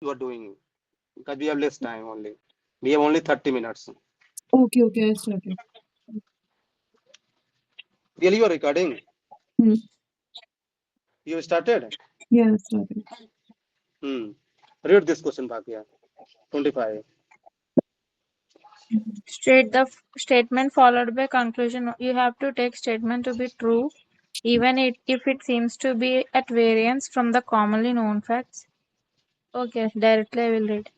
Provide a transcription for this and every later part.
you are doing because we have less time only. We have only 30 minutes. Okay, okay, I started. Really, you are recording? Hmm. You started? Yeah, I started. Hmm. Read this question, Bhagya. 25. State the statement followed by conclusion. You have to take statement to be true, even if it seems to be at variance from the commonly known facts. Okay, directly I will read.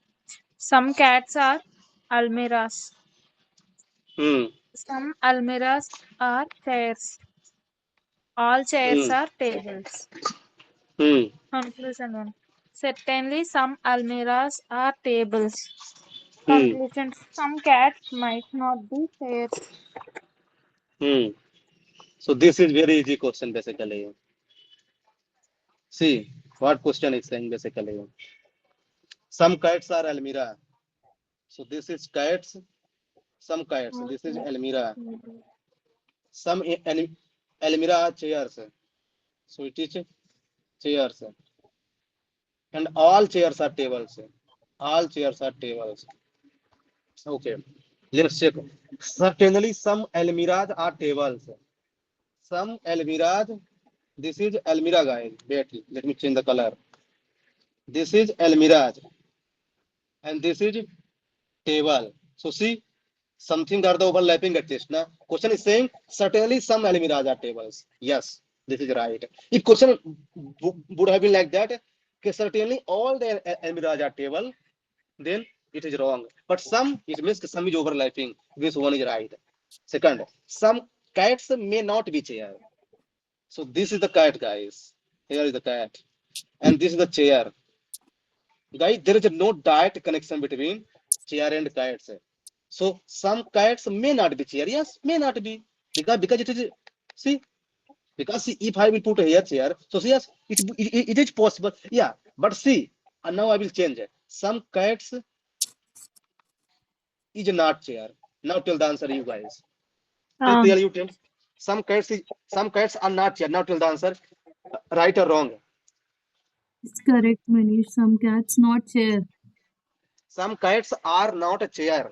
Some cats are almiras. Hmm. Some almiras are chairs. All chairs Hmm. are tables. Hmm. Conclusion 1. Certainly, some almiras are tables. Hmm. Conclusion. Some cats might not be chairs. Hmm. So this is very easy question basically. See what question is saying basically. Some kites are Almira. So this is kites. Some kites. All This is cats Almira. are tables. Some Almira are chairs. So it is chairs. And all chairs are tables. All chairs are tables. Okay. Let's check. Certainly some Almiras are tables. Some Almiras. This is Almira guys. Wait. Let me change the color. This is Almiraj. And this is table. So see, something are the overlapping at this. Now, question is saying certainly some Almiraj are tables. Yes, this is right. If question would have been like that, okay, certainly all the Almiraj are table, then it is wrong. But some, it means some is overlapping. This one is right. Second, some cats may not be chair. So this is the cat, guys. Here is the cat. And this is the chair. Guys, there is no direct connection between chair and kites. So some kites may not be chair. Yes, may not be because it is see because see, if I will put here chair, so see, yes, it is possible. Yeah, but see, and now I will change it. Some kites is not chair. Now tell the answer, you guys. Tell you tell. Some kites are not chair. Now tell the answer, right or wrong. It's correct, Manish. Some cats not chair. Some kites are not a chair.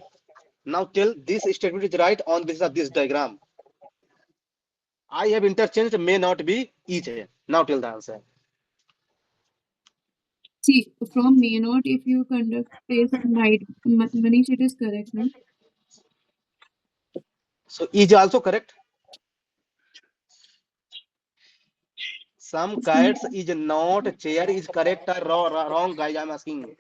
Now tell this statement is right on basis of this diagram. I have interchanged may not be each. Now tell the answer. See, from may not, if you conduct is right. Manish, it is correct, no? So is also correct. Some kites is not chair is correct or wrong, guys. I'm asking.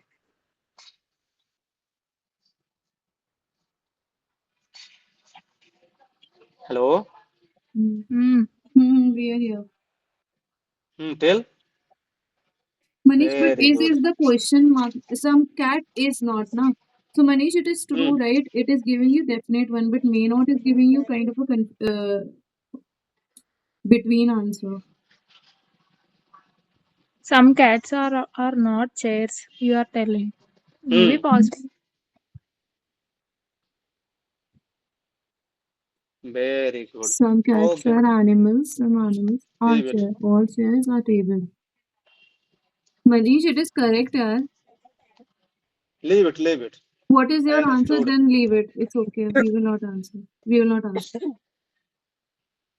Hello. Hmm. Hmm. We are here. Tell. Manish, but Very good. is the question mark. Some cat is not, na? So, Manish, it is Hmm. true, right? It is giving you definite one, but may not is giving you kind of a between answer. Some cats are not chairs. You are telling. Maybe Hmm. possible. Very good. Some cats Okay. are animals, some animals are Leave it. chair. All chairs are table. Manish, it is correct, yaar. Leave it. Leave it. What is I your answer? understood. Then leave it. It's okay. We will not answer. We will not answer.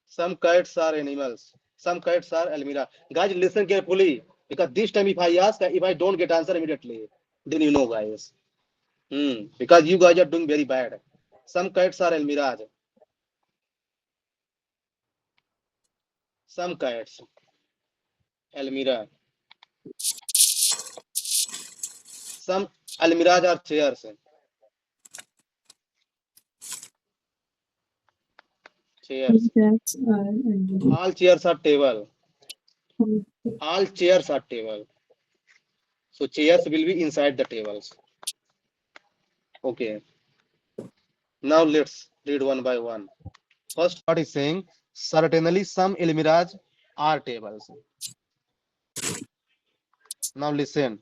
Some kites are animals. Some kites are Almira. Guys, listen carefully. Because this time if I ask, if I don't get answer immediately, then you know, guys. Because you guys are doing very bad. Some kites are Almiraj. Some kites, Almira. Some Almiraj are chairs. Some Chairs. cats are animals. All chairs are table. Some All chairs are table. So chairs will be inside the tables. Okay. Now let's read one by one. First, what is saying? Certainly some Almiraj are tables. Now listen.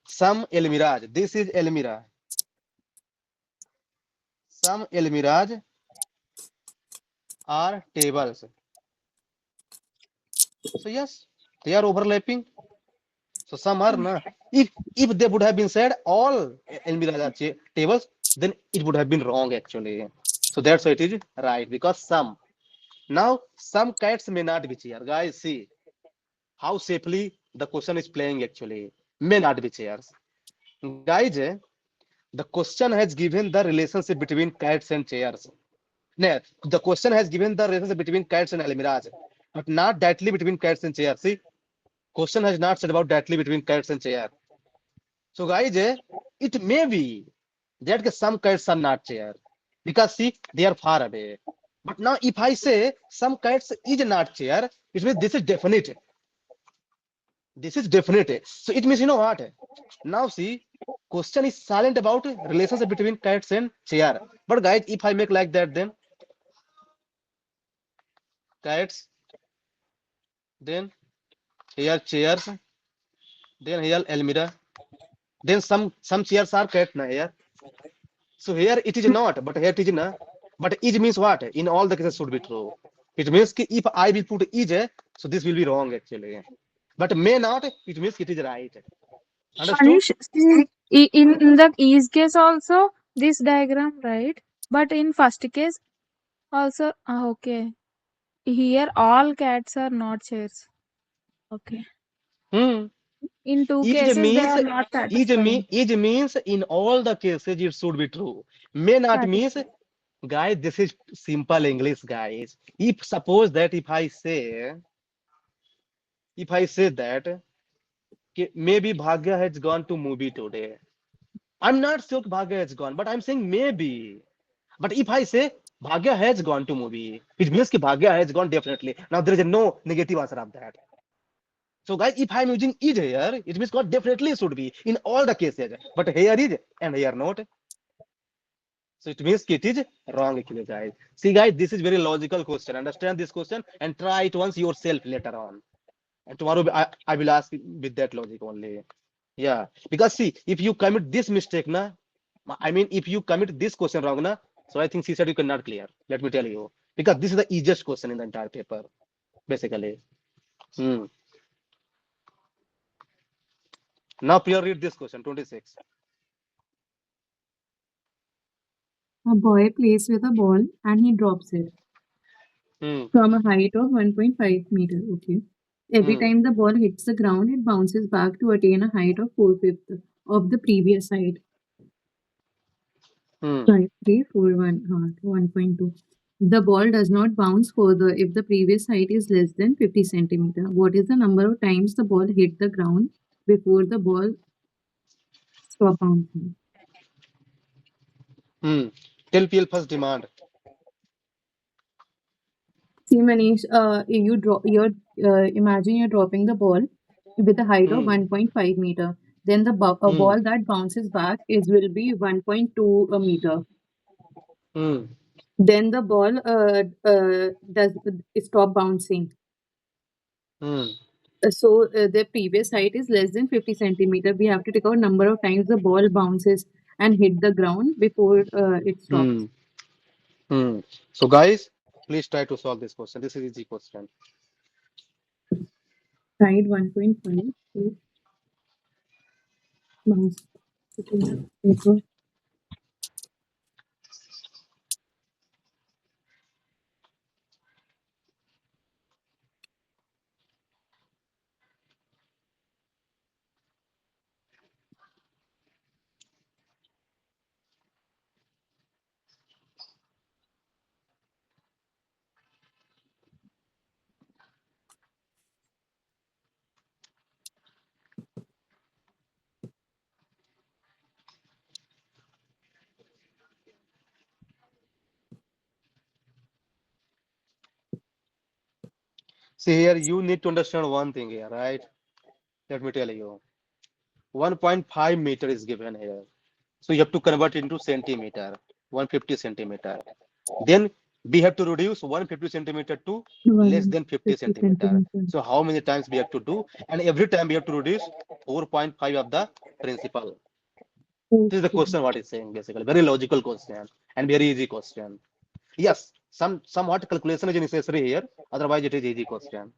Some Almiraj. This is Almira. Some Almiraj are tables. So yes, they are overlapping. So some are na. If they would have been said all Almirah tables, then it would have been wrong actually. So that's why it is right, because some. Now some kites may not be chair. Guys, see how safely the question is playing actually. May not be chairs. Guys, the question has given the relationship between kites and chairs. No, the question has given the relationship between kites and almirahs, but not directly between kites and chairs. See, question has not said about directly between kites and chair. So guys, it may be that some kites are not chair because see they are far away. But now if I say some kites is not chair, it means this is definite. This is definite. So it means you know what? Now see, question is silent about relationship between kites and chair. But guys, if I make like that, then kites, then here chairs, then here Elmira, then some chairs are cat na here. So here it is not, but here it is na. But is means what? In all the cases should be true. It means ki if I will put is, so this will be wrong actually. But may not, it means it is right. Understood? Manish, see, in the ease case also this diagram, right? But in first case also, okay. Here all cats are not chairs. Okay. Hmm. In two Is cases they means are not satisfying. is means in all the cases it should be true. May not means, Satisfying. guys, this is simple English, guys. If suppose that if I say that maybe Bhagya has gone to movie today. I'm not sure Bhagya has gone, but I'm saying maybe. But if I say Bhagya has gone to movie, it means ki Bhagya has gone definitely. Now there is no negative answer of that. So guys, if I'm using is here, it means God definitely should be in all the cases. But here is and here not. So it means it is wrong actually, guys. See, guys, this is very logical question. Understand this question and try it once yourself later on. And tomorrow I will ask with that logic only. Yeah, because see, if you commit this mistake, na, I mean, if you commit this question wrong, na, so I think she said you cannot clear. Let me tell you, because this is the easiest question in the entire paper, basically. Hmm. Now, Priya, read this question, 26. A boy plays with a ball and he drops it Hmm. from a height of 1.5 meter. Okay. Every Hmm. time the ball hits the ground, it bounces back to attain a height of 4/5 of the previous height. Hmm. 1.2. The ball does not bounce further if the previous height is less than 50 centimeter. What is the number of times the ball hit the ground before the ball stop bouncing? Hmm. Tell PL first demand. See, Manish, imagine you're dropping the ball with a height of Hmm. 1.5 meter. Then the Hmm. ball that bounces back will be 1.2 meter. Hmm. Then the ball does stop bouncing. Hmm. So the previous height is less than 50 centimeter. We have to take out number of times the ball bounces and hit the ground before it stops. Hmm. Hmm. So, guys, please try to solve this question. This is easy question. Height 1.5. Bounce. Paper. See here, you need to understand one thing here, right? Let me tell you. 1.5 meter is given here. So you have to convert it into centimeter, 150 centimeter. Then we have to reduce 150 centimeter to less than 50 150 centimeter. centimeter. So how many times we have to do? And every time we have to reduce 4.5 of the principal. This is the Okay. question what is saying basically. Very logical question and very easy question. Yes, somewhat calculation is necessary here. Otherwise, it is easy question.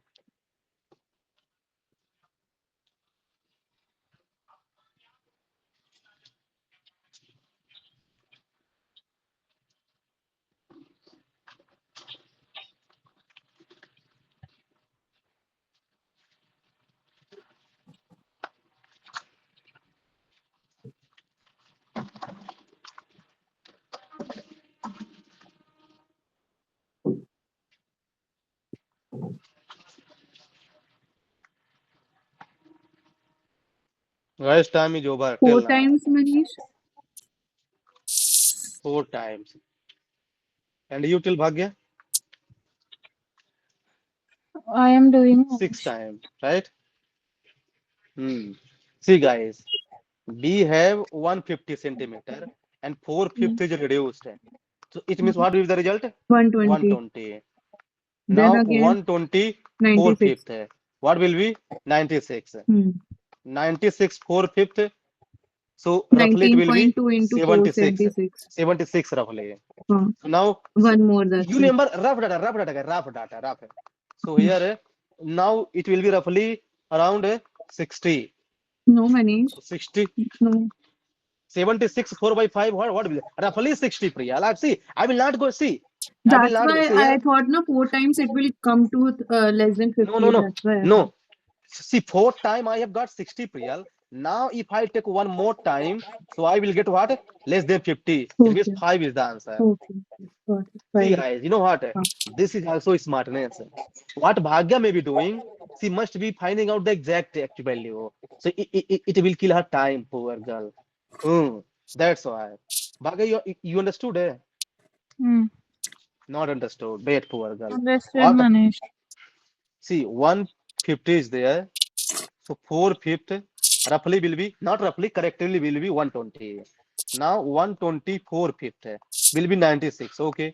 Guys, time is over. 4 Till now. times, Manish. 4 times. And you till Bhagya? I am doing 6 times, right? See, guys, we have 150 centimeter and 4/5 is reduced. So it means what will be the result? 120. 120. Then Now again 120 96. 4/5. What will be 96? Hmm. 96 4/5. So roughly it will be 19.2 into 76. 476. 76 roughly. Huh. So now One more, that's you it. remember rough data. So here now it will be roughly around 60. No, Manish. 60. No. 76 4 by 5. What will be? Roughly 60, Priya. Like, see, I will not go see. I will That's not go why see I here. thought no 4 times it will come to less than 50. No. That's why I thought. No. See, 4th time I have got 60, Priyal. Now, if I take one more time, so I will get what? Less than 50. It means Okay. 5 is the answer. Okay. Got it. See, Right. guys, you know what? This is also smartness. What Bhagya may be doing, she must be finding out the exact actual value. So it will kill her time, poor girl. That's why. Bhagya, you understood? Not understood. Wait, poor girl. Understood, What? Manish. See, 150 is there. So 4/5 roughly will be, not roughly, correctly will be 120. Now 120 4/5 will be 96. Okay.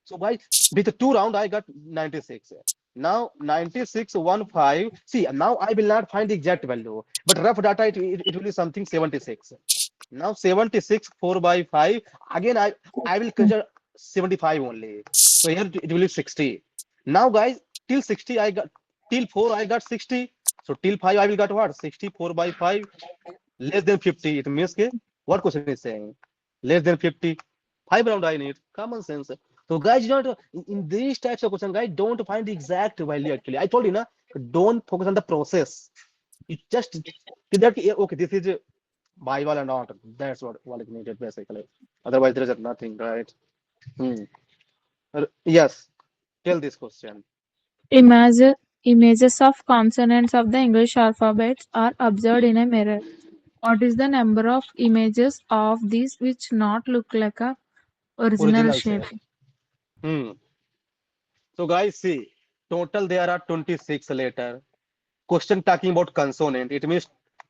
So guys, with the 2 round, I got 96. Now 96 15. See, now I will not find the exact value, but rough data it will be something 76. Now 76 4 by 5. Again, I will consider 75 only. So here it will be 60. Now guys, till 60 I got, till 4 I got 60. So till 5 I will got what? 64 by 5 less than 50. It means what question is saying? Less than 50. 5 round I need. Common sense. So guys, you know, in these types of questions, guys, don't find the exact value actually. I told you, na, don't focus on the process. You just that okay, this is Bible and not. That's what is needed basically. Otherwise, there is nothing, right? Hmm. Yes. Tell this question. Images of consonants of the English alphabet are observed in a mirror. What is the number of images of these which not look like a original Original shape? say. So guys, see, total there are 26 letter. Question talking about consonant. It means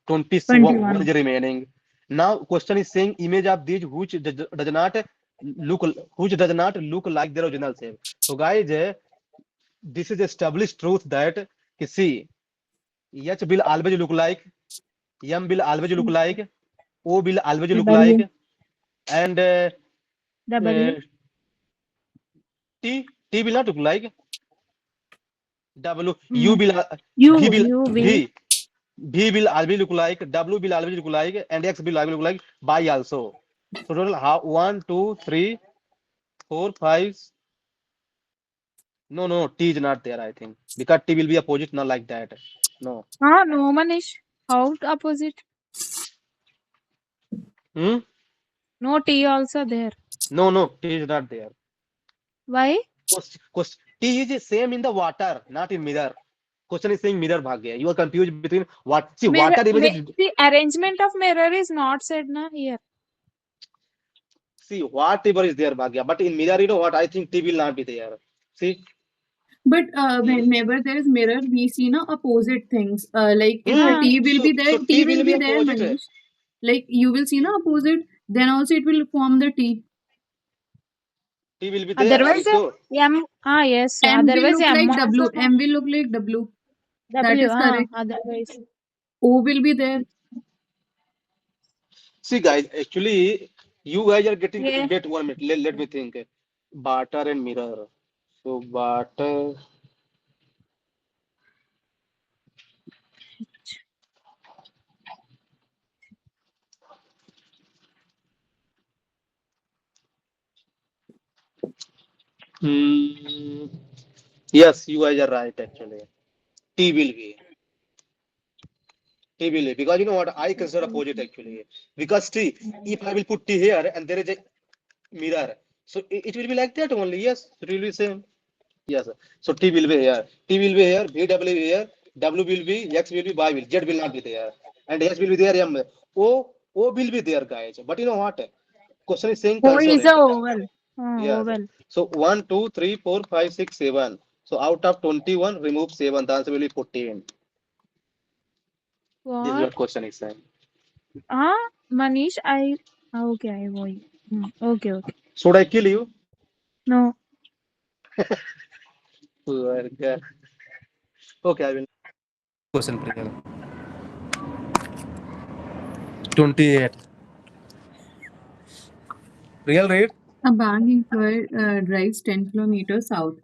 21 21. is remaining. Now question is saying image of these which does not look like their original shape. So guys, this is established truth that see, H will always look like, M will always look like, O will always look W. like, and W. T will not look like. W Mm. V U. V will always look like, W will always look like, and X will always look like by also. So total 1 2 3 4 5. No, T is not there, I think, because T will be opposite, not like that. No. No, Manish. How opposite? No T also there. No, T is not there. Why? T is the same in the water, not in mirror. Question is saying mirror Bhagya. You are confused between what? See, Mirror, water image. the arrangement of mirror is not said na here. See, whatever is there, Bhagya. But in mirror, you know what? I think T will not be there. See? But whenever there is mirror, we see na opposite things. Like if the T will be there, So T will be there, opposite. Manish. Like you will see na opposite, then also it will form the T. T will be there. Otherwise, So M. Yes. M will Otherwise, look M like W. also. M will look like W. That W. is correct. Otherwise. O will be there. see, guys, actually, you guys are getting Yeah. wait 1 minute. Let me think. Barter and mirror. So barter. Yes, you guys are right actually. T will be. T will be. Because you know what? I consider opposite actually. Because T, if I will put T here and there is a mirror, so it will be like that only. Yes, it will be same. Yes. So T will be here. T will be here. V will be here. W will be, X will be, Y will. Z will not be there. and S will be there. O will be there, guys. But you know what? Question is saying O is a consonant. oval. Yes. Oval. So 1, 2, 3, 4, 5, 6, 7. So out of 21, remove 7. The answer will be 14. This is What? what question is saying. Manish, okay, I know you. Okay. Should I kill you? No. Poor girl. Okay, I will. Question, Priyal. 28. Priyal, read. A bank employee drives 10 kilometers south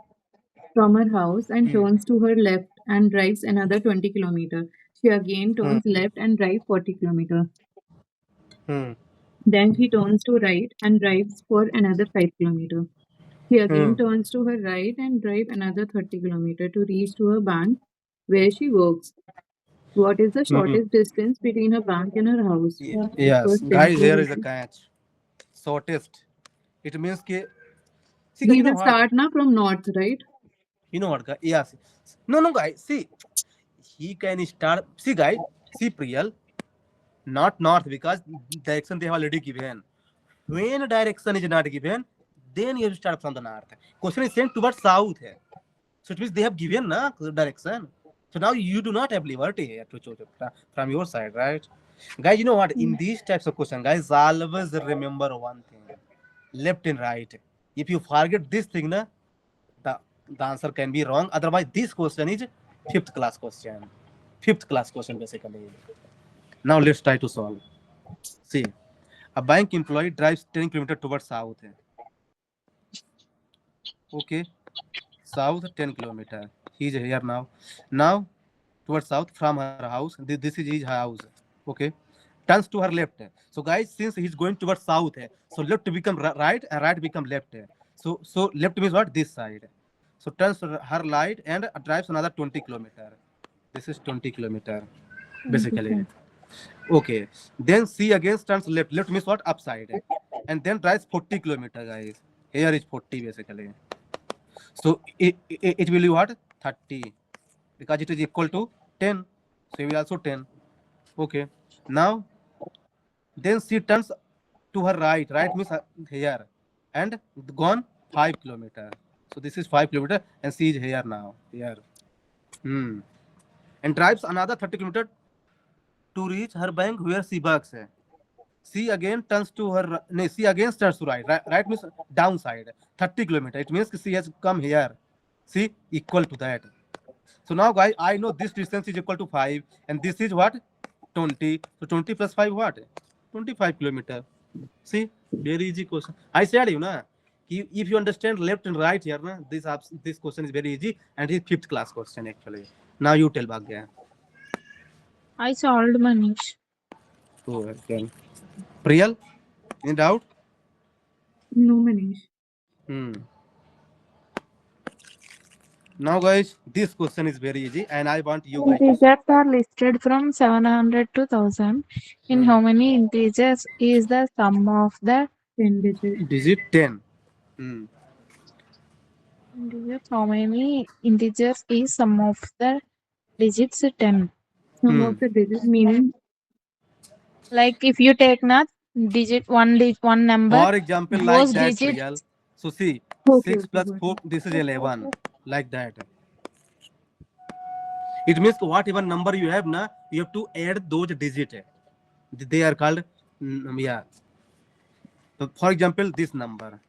from her house and turns to her left and drives another 20 kilometers. She again turns left and drives 40 kilometers. Then she turns to right and drives for another 5 kilometers. She again turns to her right and drives another 30 kilometers to reach to her bank where she works. What is the shortest distance between her bank and her house? Yes, First 10 guys, here is the kilometers. catch. Shortest. It means कि see, He you know will what? start now from north, right? You know what, guys? Yes. No, guys. See, he can start. See, guys. See, Priyal. Not north because direction they have already given. When direction is not given, then you start from the north. Question is sent towards south. So it means they have given na direction. So now you do not have liberty here to choose from your side, right? Guys, you know what? In these types of questions, guys, always remember one thing: left and right. If you forget this thing, na, the answer can be wrong. Otherwise, this question is fifth class question. Fifth class question basically. Now let's try to solve. See, a bank employee drives 10 kilometers towards south. Okay, south 10 kilometers. He's here now. Now towards south from her house. This is his house. Okay, turns to her left. So guys, since he's going towards south, so left become right and right become left. So left means what? This side. So turns her right and drives another 20 kilometers. This is 20 kilometers basically. Okay, then C again turns left. Left means what? Upside. And then drives 40 kilometers, guys. Here is 40 basically. So it will be what? 30. Because it is equal to 10. So it will also 10. Okay. Now, then C turns to her right. Right means here. And gone 5 kilometers. So this is 5 kilometers and C is here now. Here. And drives another 30 kilometers to reach her bank where she works. C again turns to her. No, C again turns to right. Right means downside. 30 kilometers. It means she has come here. C equal to that. So now, guys, I know this distance is equal to 5, and this is what? 20. So 20 plus 5 what? 25 kilometers. See, very easy question. I said you know, if you understand left and right here, na, this question is very easy, and it's fifth class question actually. Now you tell Bhagya. I solved, Manish. Oh, okay. Priyal, any doubt? No, Manish. Now, guys, this question is very easy, and I want you guys to Integers are listed from 700 to 1000. In how many integers is the sum of the 10 digits. digit 10. integers? How many integers is sum of the digits 10? Sum of the digits meaning Like if you take one number, For example, like those that, digits. Priyal. So see, Okay, 6 plus okay. 4, this is 11. Like that. It means whatever number you have, na, you have to add those digits. They are called, yeah. So for example, this number.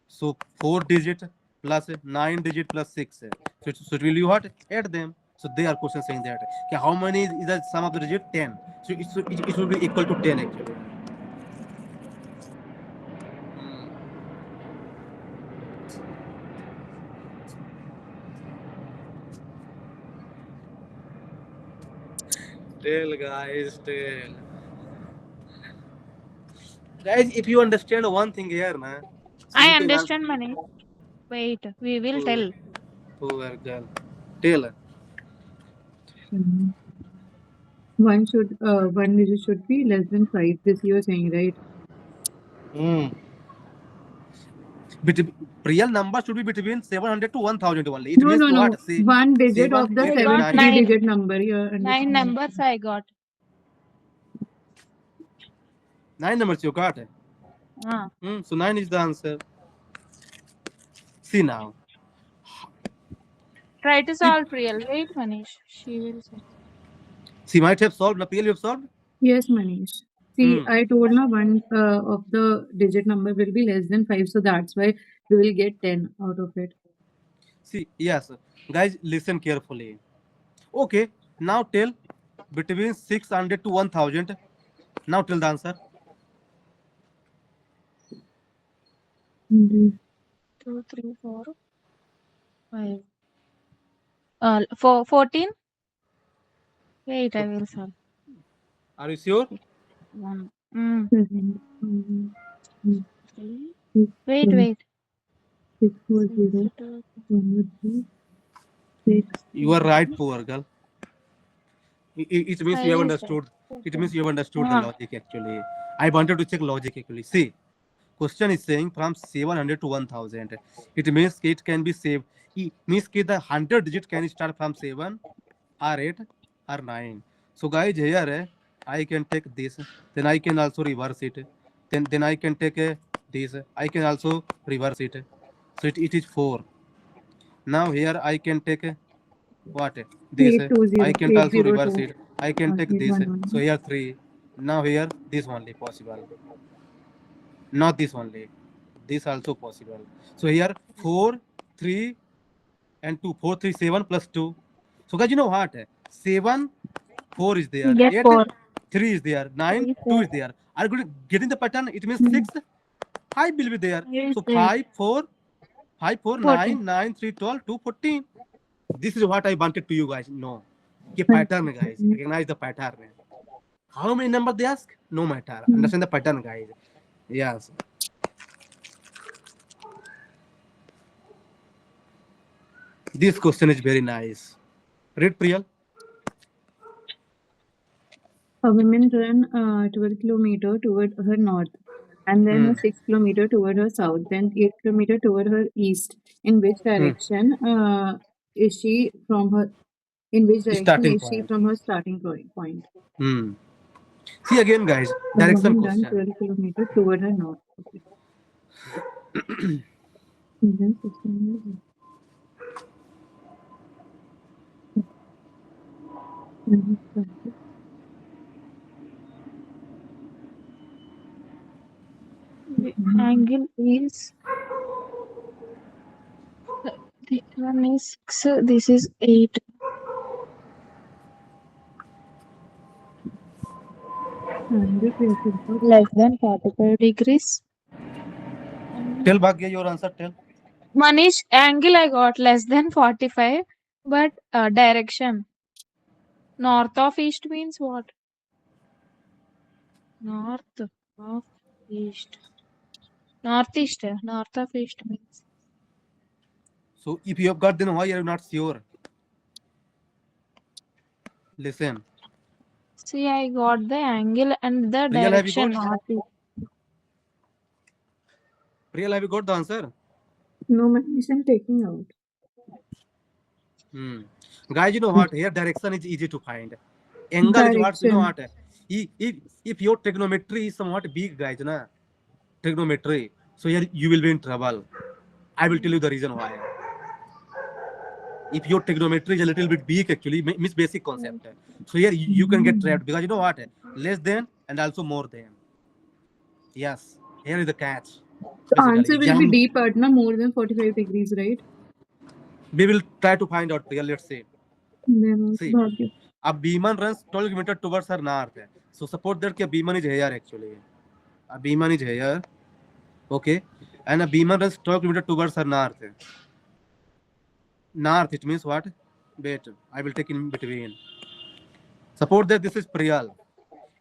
So 4 digit plus 9 digit plus 6. So it will you what? Add them. So they are questions saying that. Okay, how many is the sum of the digit? 10. So it will be equal to 10 actually. Tell guys, tell. Guys, if you understand one thing here, na. So I you can understand, Manish. Wait, we will tell. Poor girl. Tell. one digit should be less than 5. This you are saying, right? But real number should be between 700 to 1000 only. It No. what? See, One digit 7, of the 8, 7, 7 9. 9. digit number. You are 9 understanding. numbers I got. 9 numbers you got. Ah. So 9 is the answer. See now. Try to solve Priyal. Wait, Manish. She will say. She might have solved. Now, PL, you have solved? Yes, Manish. See, Hmm. I told now one of the digit number will be less than 5, so that's why we will get 10 out of it. See, yes. Guys, listen carefully. Okay, now tell between 600 to 1000. Now tell the answer. 2, 2, 3, 4, 5. 14? Wait, I will solve. Are you sure? 1. 7, Wait. 6, 4, 0, 1, 3, 6. You are right, poor girl. It means I you have will understood. It means you have understood the Ah. logic actually. I wanted to check logic actually. See, question is saying from 700 to 1000. It means it can be saved. It means the 100 digit can start from 7 or 8 or 9. So guys, here I can take this. Then I can also reverse it. Then I can take this. I can also reverse it. So it is 4. Now here I can take what this. 820, I can also reverse 802, it. I can take this. So 811. here 3. Now here this only possible. Not this only. This also possible. So here 4, 3, and 2. 4, 3, 7 plus 2. So guys, you know what? 7, 4 is there. Get 8, 4. 3 is there. 9, 3 2 is there. Are you getting the pattern? It means 6, 5 will be there. Yes, So there. 5, 4, 14. 9, 9, 3, 12, 2, 14. This is what I wanted to you guys know. The pattern, guys. Recognize the pattern. How many number they ask? No matter. Understand the pattern, guys. Yes. This question is very nice. Read, Priyal. A woman ran 12 kilometer toward her north, and then 6 kilometer toward her south, then 8 kilometer toward her east. In which direction is she from her? In which direction Starting is she point. from her starting point? See again, guys. A Direction woman ran question. 12 kilometer toward her north. Okay. And then 6 kilometers. The angle is. This one is 6. This is 8. Less than 45 degrees. Tell Bhagya your answer. Tell. Manish, angle I got less than 45, but direction. North of east means what? North of east. Northeast. North of east means. So if you have got, then why are you not sure? Listen. See, I got the angle and the Priyal, have you direction. got? Northeast. Priyal, have you got the answer? No, Manish, I'm taking out. Guys, you know what? Here direction is easy to find. Angle is what? You know what? If your trigonometry is somewhat big, guys, na trigonometry, so here you will be in trouble. I will tell you the reason why. If your trigonometry is a little bit big, actually, means basic concept. So here you can get trapped because you know what? Less than and also more than. Yes, here is the catch. The answer will be D part, na more than 45 degrees, right? We will try to find out. Let's see. See, a Beeman runs 12 kilometers towards her north. So suppose that a Beeman is here actually. A Beeman is here. Okay. And a Beeman runs 12 kilometers towards her north. North, it means what? Wait, I will take in between. Suppose that this is Priyal.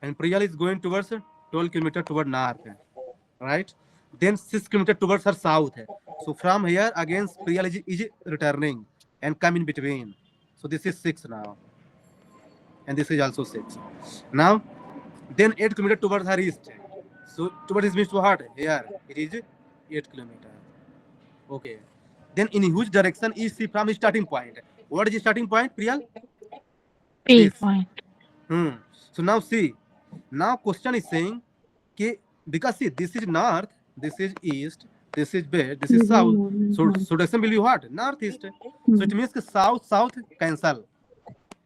And Priyal is going towards 12 kilometers toward north. Right? Then 6 kilometers towards her south. So from here, again, Priyal is returning and come in between. So this is 6 now. And this is also 6. Now, then 8 kilometers towards her east. So towards east means what? Here, it is 8 kilometers. Okay. Then in which direction is she from his starting point? What is the starting point, Priyal? P point. So now see. Now question is saying कि because see this is north, this is east, this is west, this is This is south. north, So north. direction will be what? Northeast. So it means कि south cancel.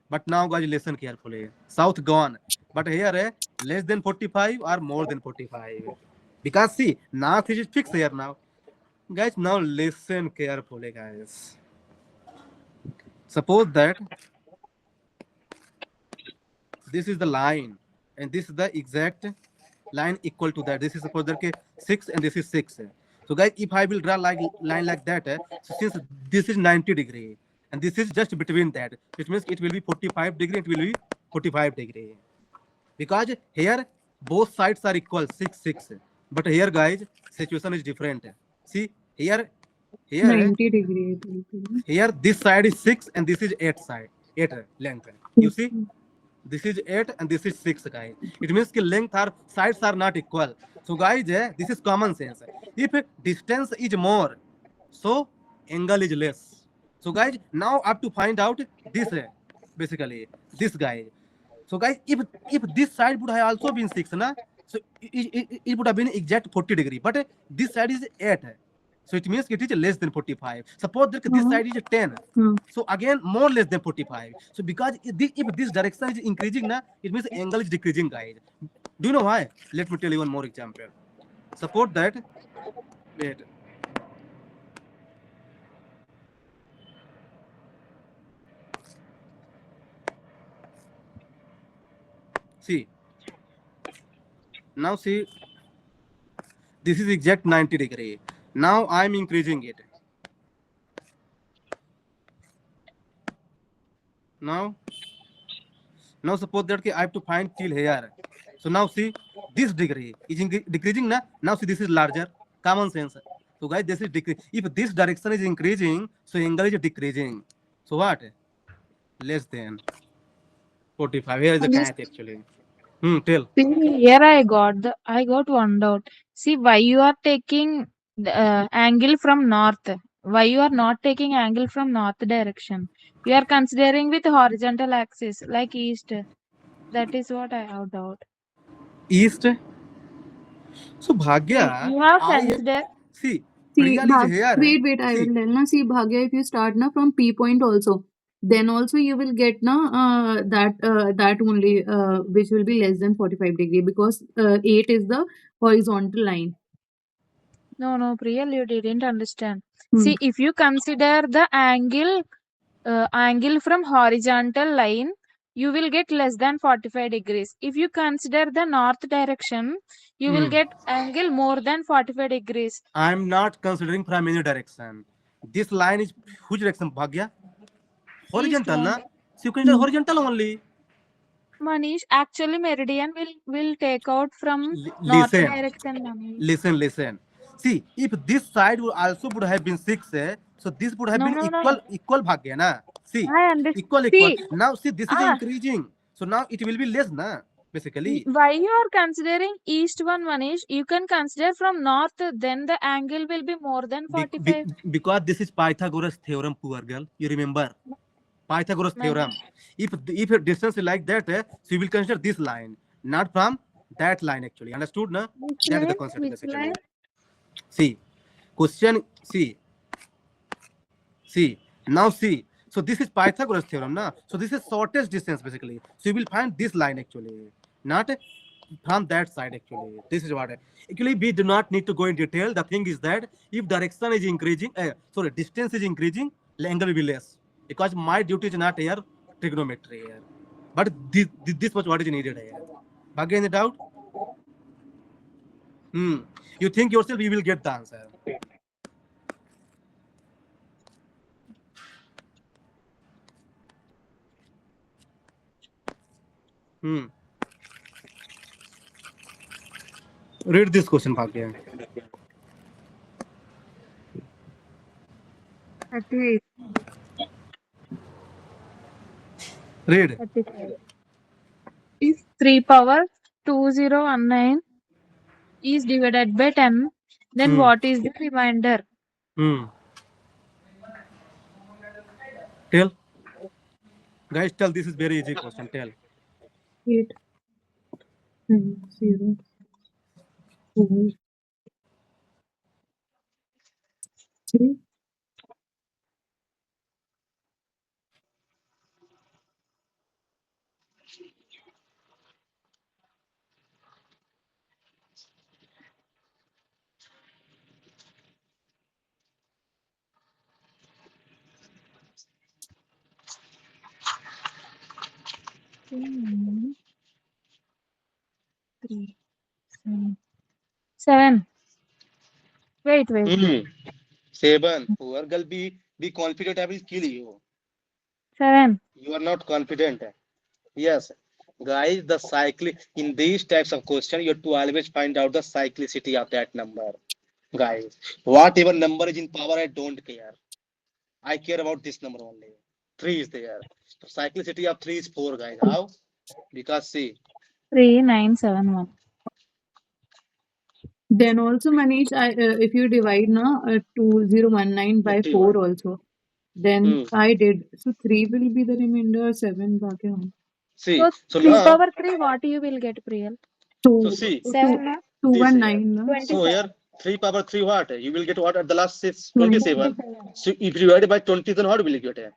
But now guys listen carefully. South gone. But here less than 45 or more than 45. Because see north is fixed here now. Guys now listen carefully guys. Suppose that this is the line and this is the exact line equal to that. This is suppose that 6 and this is 6. So guys if I will draw like line like that, so since this is 90 degree and this is just between that, it means it will be 45 degree, it will be 45 degree, because here both sides are equal 6 6. But here guys situation is different. See here 90 degree it will be. here this side is 6 and this is 8 length. You see this is 8 and this is 6 guys. It means कि length are sides are not equal. So guys this is common sense. If distance is more, so angle is less. So guys now I have to find out this basically this guy. So guys if this side would have also been 6 na, so it would have been exact 40 degree, but this side is 8. So it means it is less than 45. Suppose that this side is 10. So again more less than 45. So because if this direction is increasing na, it means angle is decreasing guys. Do you know why? Let me tell you one more example. Suppose that wait. See now see this is exact 90 degree. Now I am increasing it. Now suppose that I have to find till here. So now see this degree is decreasing na. Now see this is larger. Common sense. So guys this is decrease. If this direction is increasing, so angle is decreasing. So what? Less than 45. Here is the math actually. Tell. See, here I got one doubt. See, why you are taking the angle from north? Why you are not taking angle from north direction? You are considering with horizontal axis like east. That is what I have doubt. East. So Bhagya, You have I considered. see. See, Priyal is here. wait, I See, will tell na. See, Bhagya, if you start na from P point also, then also you will get na that only which will be less than 45 degree, because 8 is the horizontal line. No, Priyal, you didn't understand. See, if you consider the angle from horizontal line, you will get less than 45 degrees. If you consider the north direction, you will get angle more than 45 degrees. I'm not considering from any direction. This line is which direction, Bhagya? Horizontal, na? So you consider horizontal only. Manish, actually meridian will take out from north Listen, direction. Manish. listen. See, if this side would have been 6, so this would have No, been no. equal Bhagya, na? See, I understand. equal. See, Now see, this is increasing. So now it will be less, na? Basically. why you are considering east one, Manish? You can consider from north, then the angle will be more than 45. Because this is Pythagoras theorem, poor girl. You remember? Pythagoras theorem. If distance is like that, so you will consider this line, not from that line actually. Understood, na? That is the concept basically. See, question. See. Now see. So this is Pythagoras theorem, na? So this is shortest distance basically. So you will find this line actually, not from that side actually. This is what actually we do not need to go in detail. The thing is that if direction is increasing, distance is increasing, angle will be less. Because my duty is not here trigonometry here, but this much what is needed here. Bhagya, any doubt? You think yourself you will get the answer. Read this question, Bhagya. 38. Read. 35. If 3 power 2019 is divided by 10, then what is the remainder? Tell. Guys, tell, this is very easy question. Tell. 8, 9, 0. 4, 3. Hmm. 3, 7. 7. Wait. Hmm. 7. Poor girl, be confident. I will kill you. 7. You are not confident. Yes. Guys, the cyclic in these types of question, you have to always find out the cyclicity of that number. Guys, whatever number is in power, I don't care. I care about this number only. 3 is there. So cyclicity of 3 is 4, guys. How? Because see, 3, 9, 7, 1. Then also, Manish, if you divide 2019 by 4 51. also, then Hmm. I did. So 3 will be the remainder, 7 baaki hum. See, so 3 now, power 3, what you will get, Priyal? so 2, see, 7, na? 219, no? 27. so here 3 power 3 what? You will get what at the last 6, 20. 27. So if you divide by 20, then what will you get? 7.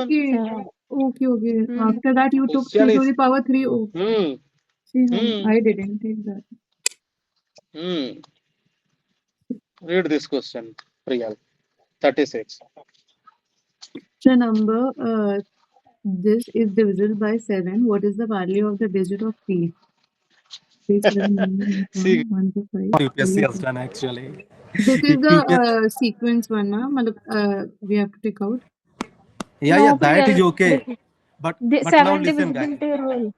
Okay, 7. okay. Hmm. After that, you took Question 3 to is, the power 3. Oh, hmm, see, hmm, I didn't take that. hmm. Read this question, Priyal. 36. The number this is divisible by 7. What is the value of the digit of p? 3, 7, 9, See, 1 to 5. UPSC has done actually. This is UPSC, the sequence one, na? We have to take out. yeah, No, that is Priyal. okay. But now 7 listen, guys. divisibility rule.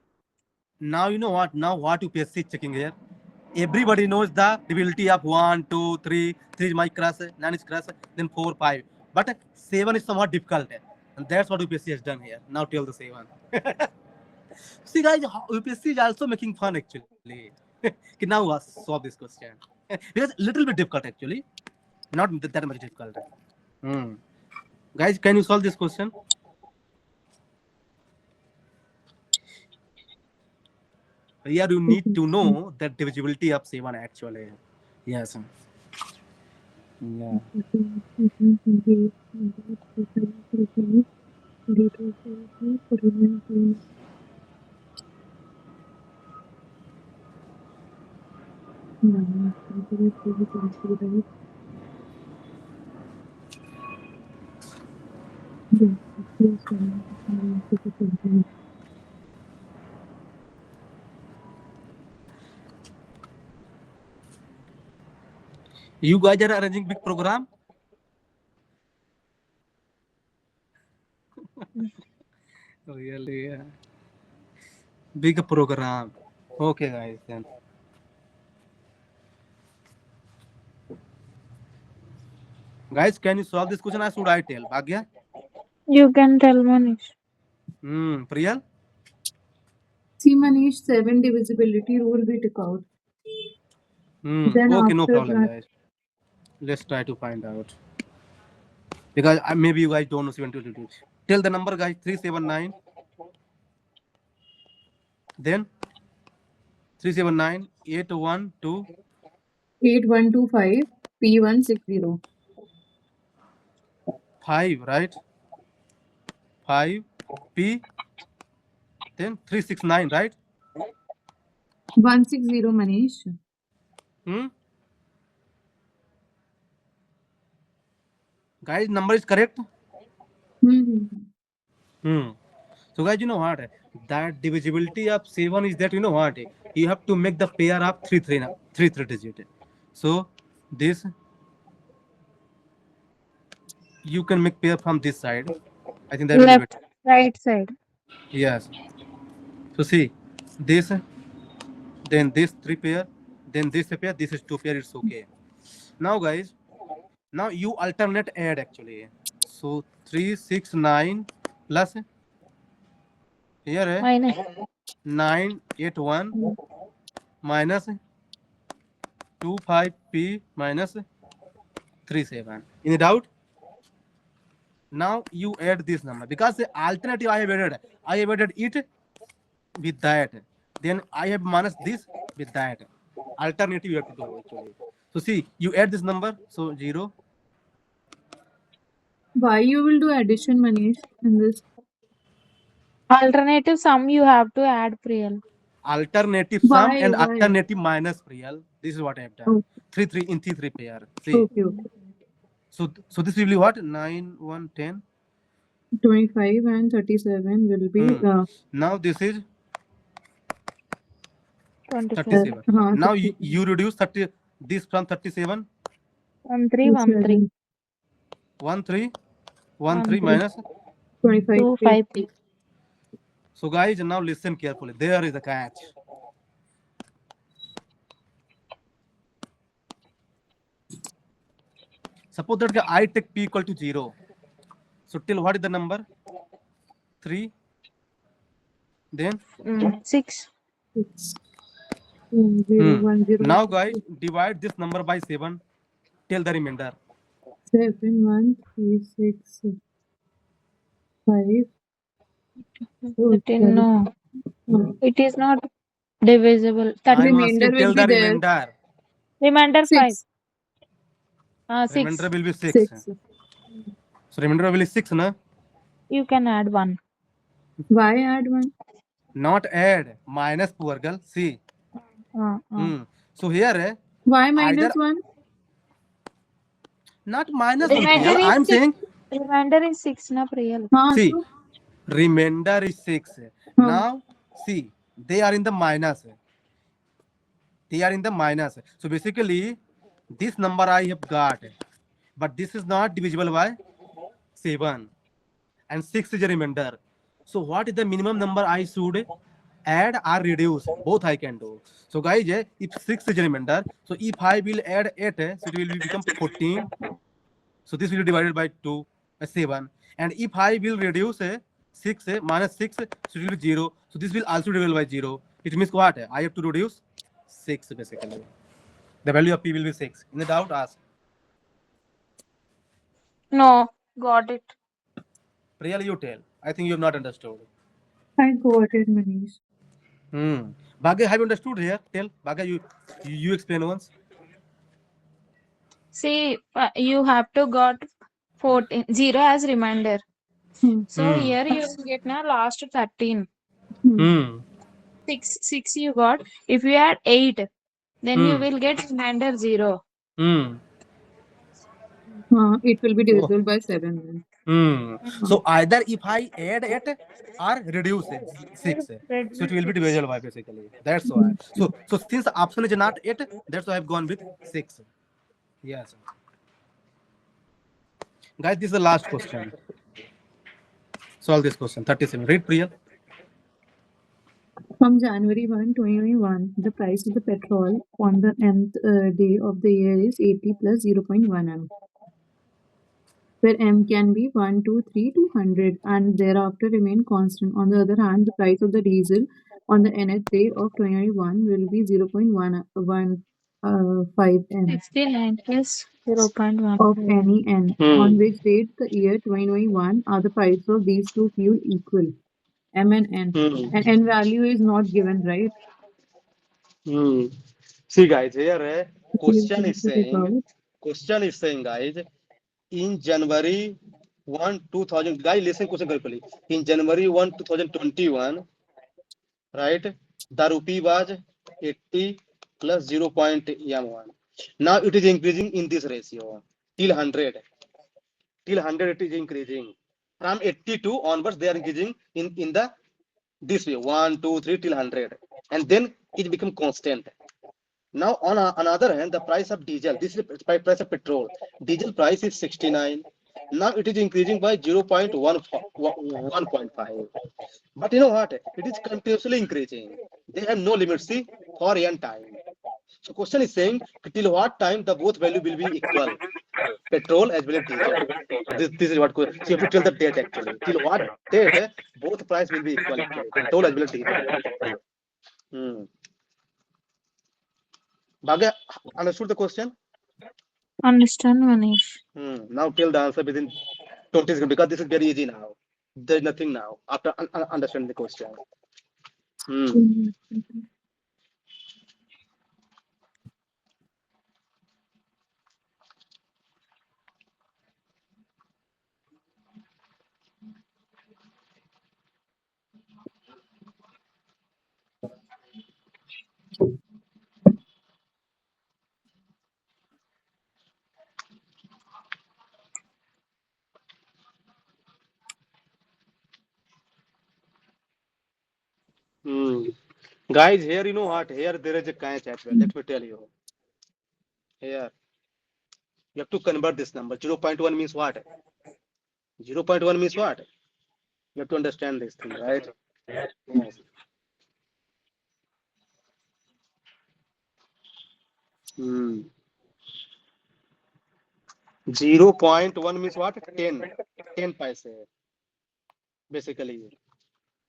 Now you know what? Now what UPSC is checking here? Everybody knows the divisibility of 1, 2, 3. 3 is my class, 9 is class, then 4, 5. But 7 is somewhat difficult. And that's what UPSC has done here. Now tell the 7. See, guys, UPSC is also making fun actually. Okay, now solve this question. Because little bit difficult actually. Not that much difficult. Hmm. Guys, can you solve this question? Here you need to know the divisibility of 7 actually. Yes. Yeah. You guys are arranging big program? Really? Yeah. Big program. Okay, guys. Then. Guys, can you solve this question or should I tell? Bhagya? You can tell Manish. Priyal? See, Manish, 7 divisibility rule we took out. Then Okay, no after problem, that, guys. Let's try to find out. Because maybe you guys don't know 722. Tell the number, guys. 379. Then 379 812 8125 P160. 5, right? 5 P. Then 369, right? 160, Manish. Guys, number is correct. So guys, you know what? That divisibility of 7 is that, you know what? You have to make the pair of 3 digit. So this you can make pair from this side. I think that will be Left, better. right side. Yes. So see this, then this 3 pair, then this pair, this is 2 pair. It's okay. Now guys, now you alternate add actually. So 369 plus here Minus. 981 minus 25p minus 37. Any doubt? Now you add this number because the alternative I have added it with that. Then I have minus this with that. alternative you have to do actually. So see, you add this number, so 0. Why you will do addition, Manish, in this? Alternative sum you have to add, Priyal. Alternative sum Why? and Why? alternative minus, Priyal. This is what I have done. Oh, 3 in 3 pair. See, okay, okay. so this will be what? 9, 1, 10. 25 and 37 will be Now this is 27. 37. Now 37. you reduce 30 this from 37. 13, 13. 1, 3, 1, 3 13. minus. 25. 2, 5, 3. So guys, now listen carefully. There is a catch. Suppose that I take p equal to 0. So till what is the number? 3. Then 6. 6. 0, 1, 0. now guys, divide this number by 7. Tell the remainder. 7, 1, 3, 6, 5. 13, no. It is not divisible. I'm remainder asking, tell will the be there. remainder. Remainder 5. 6. 6. Remainder will be 6. 6. So remainder will be 6, na? You can add 1. Why add 1? Not add. Minus, poor girl. See. So here, Why minus either 1? not minus. Remainder is I'm 6. saying. Remainder is 6, na, Priyal? See, So, remainder is 6. Now, see, they are in the minus. They are in the minus. So basically, this number I have got, but this is not divisible by 7, and 6 is a remainder. So what is the minimum number I should add or reduce? Both I can do. So guys, if 6 is a remainder, so if I will add 8, so it will become 14. So this will be divided by 2, 7. And if I will reduce 6 minus 6, so it will be 0. So this will also divide by 0. It means what? I have to reduce 6 basically. The value of p will be 6. In the doubt, ask. No. Got it. Priyal, you tell. I think you have not understood. I got it, Manish. Bhagya, have you understood here? Tell. Bhagya, you explain once. See, you have to got 14, 0 as remainder. So here you will get now last 13. 6 you got. If you add 8, then you will get remainder 0. It will be divisible by 7 then. So either if I add 8 or reduce 6, so it will be divisible by basically. That's why. So since the option is not 8, that's why I've gone with 6. Yes. Guys, this is the last question. Solve this question. 37. Read, Priyal. From January 1, 2021, the price of the petrol on the nth day of the year is 80 plus 0.1 M, where M can be 1, 2, 3, 200 and thereafter remain constant. On the other hand, the price of the diesel on the nth day of 2021 will be 0.115 M 69 plus 0.1 of any N, on which date the year 2021 are the price of these two fuel equal, M and N. And N value is not given, right? See guys, here Question is saying guys, in January 1, 2000, guys listen question carefully. In January 1, 2021, right, the rupee was 80 plus 0.M1. Now it is increasing in this ratio till 100. Till 100 it is increasing. From 82 onwards they are increasing in the this way 1, 2, 3 till 100, and then it become constant. Now on another hand, the price of diesel, this is the price of petrol. Diesel price is 69. Now it is increasing by 0.1.5. But you know what? It is continuously increasing. They have no limit, see, for n time. So question is saying till what time the both value will be equal, petrol as well as diesel. So this is what. So you have to tell the date actually. Till what date both price will be equal actually, petrol as well as diesel. Bhagya, understood the question? Understand, Manish. Now tell the answer within 20 seconds because this is very easy now. There's nothing now after understanding the question. Guys, here you know what? Here there is a catch actually. Let me tell you. Here you have to convert this number. 0.1 means what? 0.1 means what? You have to understand this thing, right? Yes. Hmm. 0.1 means what? 10 paise. Basically,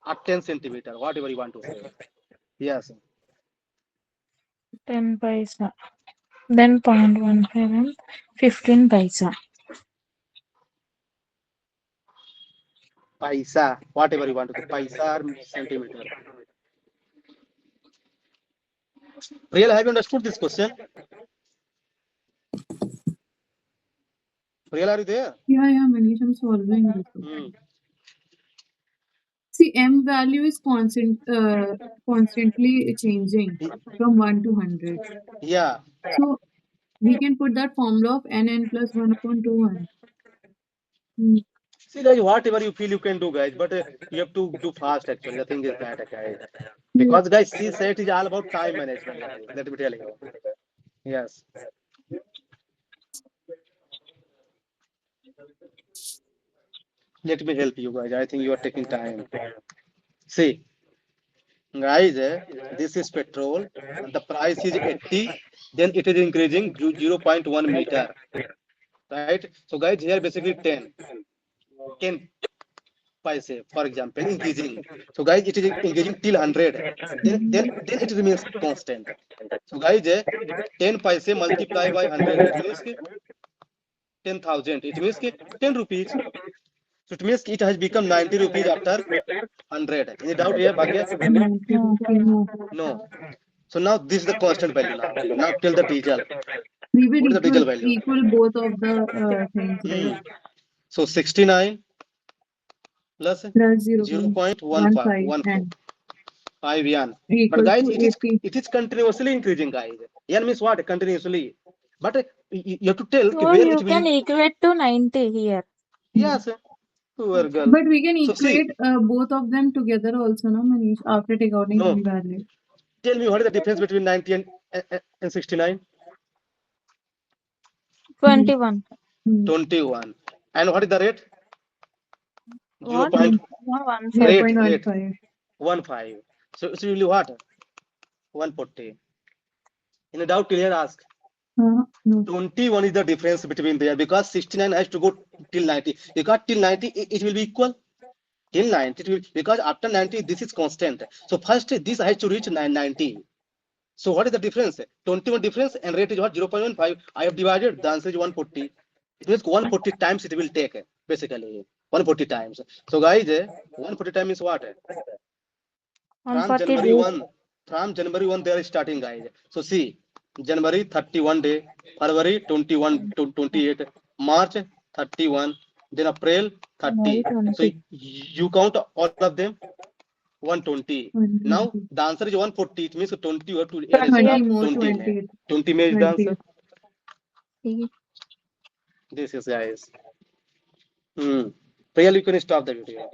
or 10 centimeter, whatever you want to say. Yes. 10 paisa. Then 0.15 and 15 paisa. Paisa, whatever you want to say. Paisa or centimeter. Real, have you understood this question? Real, are you there? Yeah, Manish, I'm solving this. Hmm. See, m value is constantly changing from 1 to 100. Yeah. So we can put that formula of n plus 1 upon 200. See, guys, whatever you feel you can do, guys, but you have to do fast actually. The thing is that, guys. Because, guys, C set is all about time management, guys. Let me tell you. Yes. Let me help you, guys. I think you are taking time. See, guys, this is petrol. And the price is 80. Then it is increasing 0.1 meter. Right? So, guys, here basically 10 paise, for example, increasing. So, guys, it is increasing till 100. Then it remains constant. So, guys, 10 paise multiply by 100. It means 10,000. It means 10 rupees. So it means it has become 90 rupees after 100. Any doubt here, Bhagya? No. So now this is the constant value now. Now tell the diesel. We will What is the diesel value? equal both of the things, right? So 69 plus Plus 0.15 and 5 yen. But equals guys, to 80. it is continuously increasing, guys. Yen means what? Continuously. But you have to tell So where you it can will. equate to 90 here. Yes. Poor girl. But we can So see. equate both of them together also, no, Manish, after taking No. the value. Tell me what is the difference between 90 and 69? 21. 21. And what is the rate? What? 0.15. 0.15. So it's really what? 140. In a doubt, clear, ask. No. 21 is the difference between there because 69 has to go till 90. Because till 90, it will be equal. Till 90, it will, because after 90, this is constant. So first, this has to reach 90. So what is the difference? 21 difference and rate is what? 0.15. I have divided. The answer is 140. It means 140 times it will take, basically. 140 times. So guys, 140 times is what? From 140 January days. 1, from January 1, they are starting, guys. So see, January 31 day, February 21 to 28, March 31, then April 30. So you count all of them, 120. Now the answer is 140. It means 20 or 20 more 20. 20 is the answer. See. This is, guys. Real, you can stop the video.